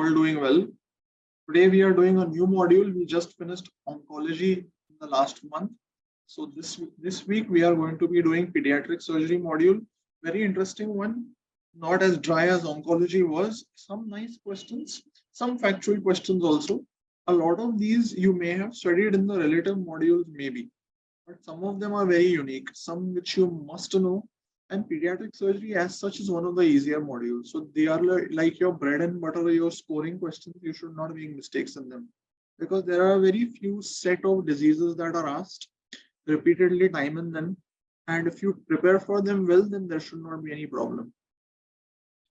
all doing well. Today we are doing a new module. We just finished oncology in the last month. So this week we are going to be doing pediatric surgery module. Very interesting one. Not as dry as oncology was. Some nice questions, some factual questions also. A lot of these you may have studied in the relative modules maybe, but some of them are very unique, some which you must know. And pediatric surgery as such is one of the easier modules. So they are like your bread and butter, your scoring questions. You should not make mistakes in them because there are very few set of diseases that are asked repeatedly time and then. And if you prepare for them well, then there should not be any problem.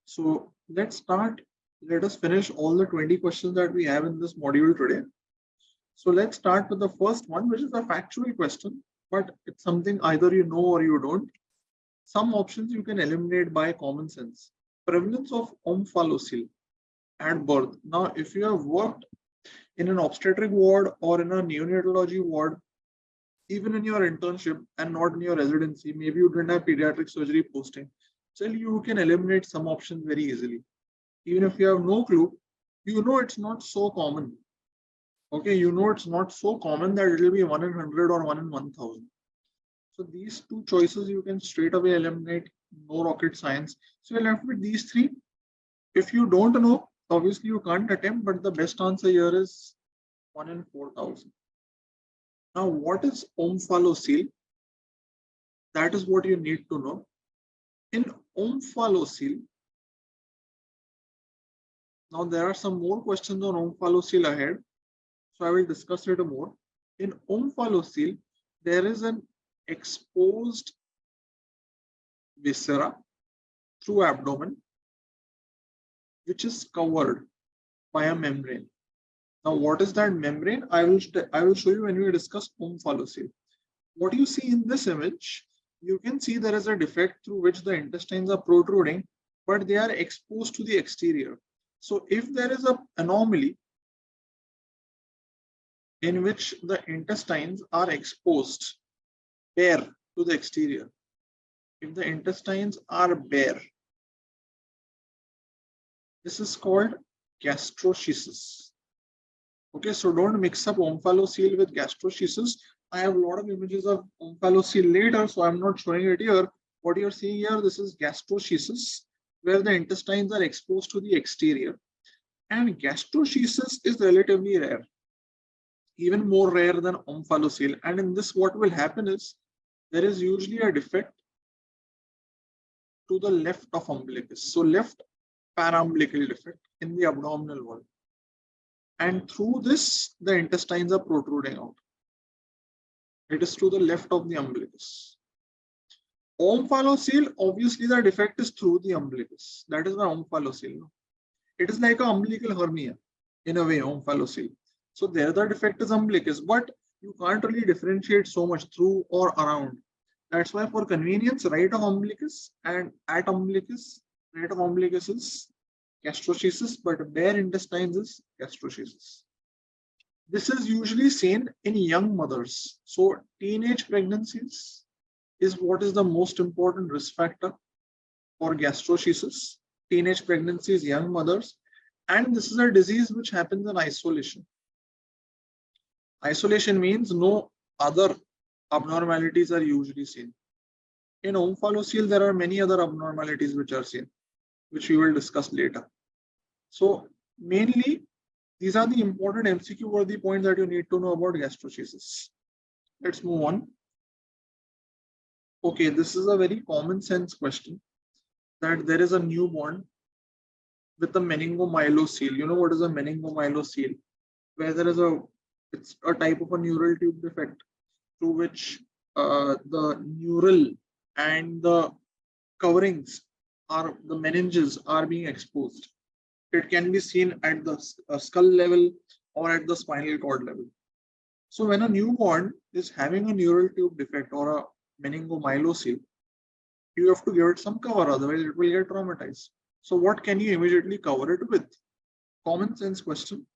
So let's start. Let us finish all the 20 questions that we have in this module today. So let's start with the first one, which is a factual question, but it's something either you know or you don't. Some options you can eliminate by common sense. Prevalence of omphalocele at birth. Now, if you have worked in an obstetric ward or in a neonatology ward, even in your internship and not in your residency, maybe you didn't have pediatric surgery posting, still you can eliminate some options very easily. Even if you have no clue, you know it's not so common. Okay, you know it's not so common that it will be 1 in 100 or 1 in 1000. So these two choices you can straight away eliminate, no rocket science. So you're left with these three. If you don't know, obviously you can't attempt, but the best answer here is 1 in 4000. Now, what is omphalocele? That is what you need to know. In omphalocele, now there are some more questions on omphalocele ahead, so I will discuss it more. In omphalocele, there is an exposed viscera through abdomen, which is covered by a membrane. Now, what is that membrane? I will show you when we discuss omphalocele. What you see in this image, you can see there is a defect through which the intestines are protruding, but they are exposed to the exterior. So if there is an anomaly in which the intestines are exposed bare to the exterior, if the intestines are bare, this is called gastroschisis. Okay, so don't mix up omphalocele with gastroschisis. I have a lot of images of omphalocele later, so I'm not showing it here. What you're seeing here, this is gastroschisis, where the intestines are exposed to the exterior. And gastroschisis is relatively rare, even more rare than omphalocele. And in this, what will happen is, there is usually a defect to the left of umbilicus. So left parambilical defect in the abdominal wall. And through this, the intestines are protruding out. It is to the left of the umbilicus. Omphalocele, obviously the defect is through the umbilicus. That is why omphalocele. It is like an umbilical hernia in a way, omphalocele. So there the defect is umbilicus, but you can't really differentiate so much through or around. That's why for convenience, right of umbilicus and at umbilicus, right of umbilicus is gastroschisis, but bare intestines is gastroschisis. This is usually seen in young mothers. So teenage pregnancies is what is the most important risk factor for gastroschisis. Teenage pregnancies, young mothers, and this is a disease which happens in isolation. Isolation means no other abnormalities are usually seen. In omphalocele, there are many other abnormalities which are seen, which we will discuss later. So mainly, these are the important MCQ worthy points that you need to know about gastroschisis. Let's move on. Okay, this is a very common sense question, that there is a newborn with a meningomyelocele. You know what is a meningomyelocele? Where there is it's a type of a neural tube defect through which the neural and the coverings are, the meninges are being exposed. It can be seen at the skull level or at the spinal cord level. So when a newborn is having a neural tube defect or a meningomyelocele, you have to give it some cover, otherwise it will get traumatized. So what can you immediately cover it with? Common sense question.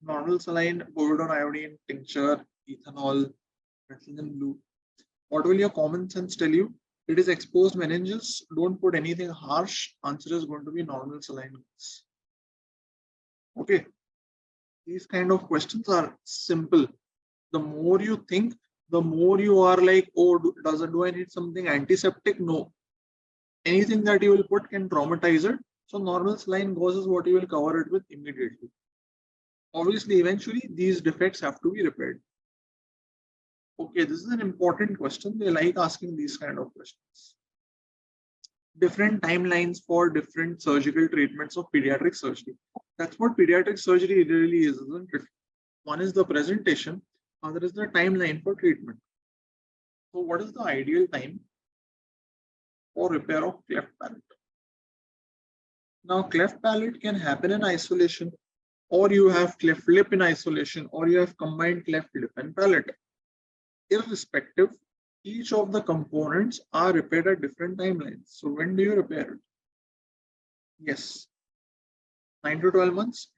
Normal saline, povidone iodine, tincture, ethanol, methylene blue. What will your common sense tell you? It is exposed meninges. Don't put anything harsh. Answer is going to be normal saline. Okay, these kind of questions are simple. The more you think, the more you are like, oh, do I need something antiseptic? No. Anything that you will put can traumatize it. So normal saline gauze is what you will cover it with immediately. Obviously, eventually these defects have to be repaired. Okay, this is an important question. They like asking these kind of questions. Different timelines for different surgical treatments of pediatric surgery. That's what pediatric surgery really is, isn't it? One is the presentation, other is the timeline for treatment. So what is the ideal time for repair of cleft palate? Now, cleft palate can happen in isolation, or you have cleft lip in isolation, or you have combined cleft lip and palate. Irrespective, each of the components are repaired at different timelines. So when do you repair it? Yes, 9 to 12 months,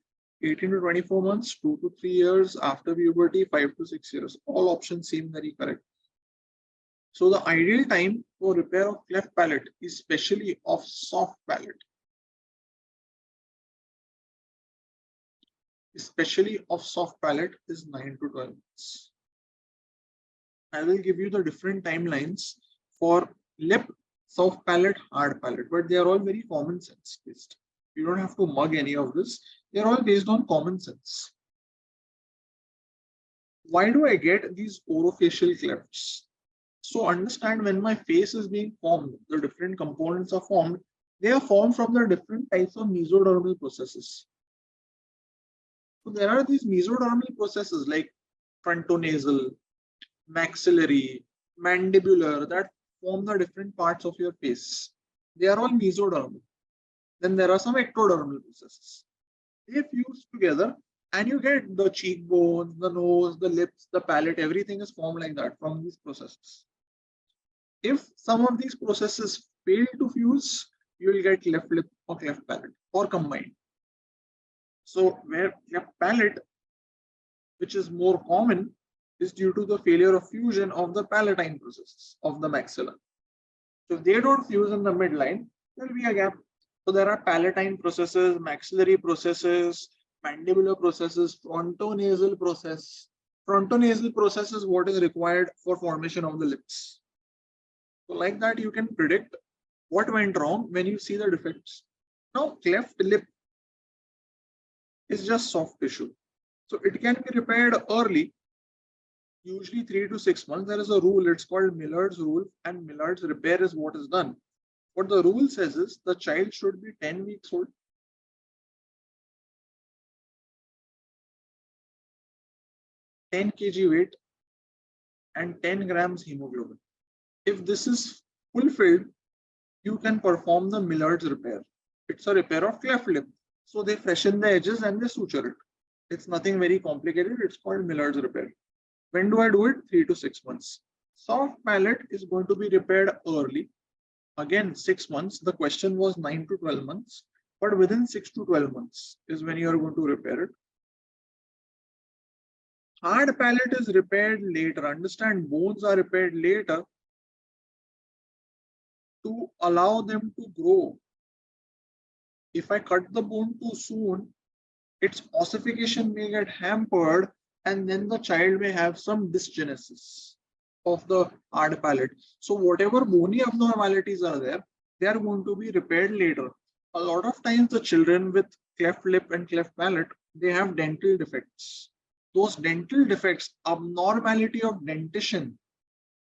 18 to 24 months, 2 to 3 years, after puberty, 5 to 6 years. All options seem very correct. So the ideal time for repair of cleft palate, especially of soft palate, is 9 to 12 months. I will give you the different timelines for lip, soft palate, hard palate, but they are all very common sense based. You don't have to mug any of this. They are all based on common sense. Why do I get these orofacial clefts? So understand, when my face is being formed, the different components are formed. They are formed from the different types of mesodermal processes. So there are these mesodermal processes like frontonasal, maxillary, mandibular, that form the different parts of your face. They are all mesodermal. Then there are some ectodermal processes. They fuse together and you get the cheekbones, the nose, the lips, the palate, everything is formed like that from these processes. If some of these processes fail to fuse, you will get cleft lip or cleft palate or combined. So where cleft palate, which is more common, is due to the failure of fusion of the palatine processes of the maxilla. So if they don't fuse in the midline, there will be a gap. So there are palatine processes, maxillary processes, mandibular processes, frontonasal process. Frontonasal process is what is required for formation of the lips. So like that, you can predict what went wrong when you see the defects. Now, cleft lip is just soft tissue. So it can be repaired early, usually 3 to 6 months. There is a rule, it's called Millard's rule, and Millard's repair is what is done. What the rule says is the child should be 10 weeks old. 10 kg weight and 10 grams hemoglobin. If this is fulfilled, you can perform the Millard's repair. It's a repair of cleft lip. So they freshen the edges and they suture it. It's nothing very complicated. It's called Millard's repair. When do I do it? 3 to 6 months. Soft palate is going to be repaired early. Again, 6 months. The question was 9 to 12 months. But within 6 to 12 months is when you are going to repair it. Hard palate is repaired later. Understand, bones are repaired later to allow them to grow. If I cut the bone too soon, its ossification may get hampered and then the child may have some dysgenesis of the hard palate. So whatever bony abnormalities are there, they are going to be repaired later. A lot of times the children with cleft lip and cleft palate, they have dental defects. Those dental defects, abnormality of dentition,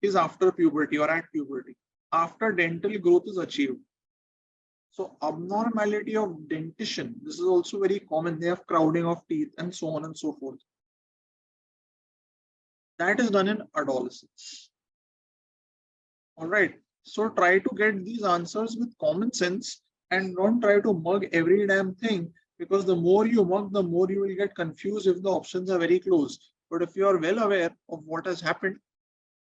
is after puberty or at puberty, after dental growth is achieved. So abnormality of dentition, this is also very common. They have crowding of teeth and so on and so forth. That is done in adolescence. All right. So try to get these answers with common sense and don't try to mug every damn thing, because the more you mug, the more you will get confused if the options are very close. But if you are well aware of what has happened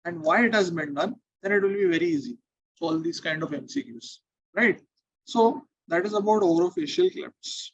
and why it has been done, then it will be very easy to solve these kind of MCQs, right? So that is about orofacial clefts.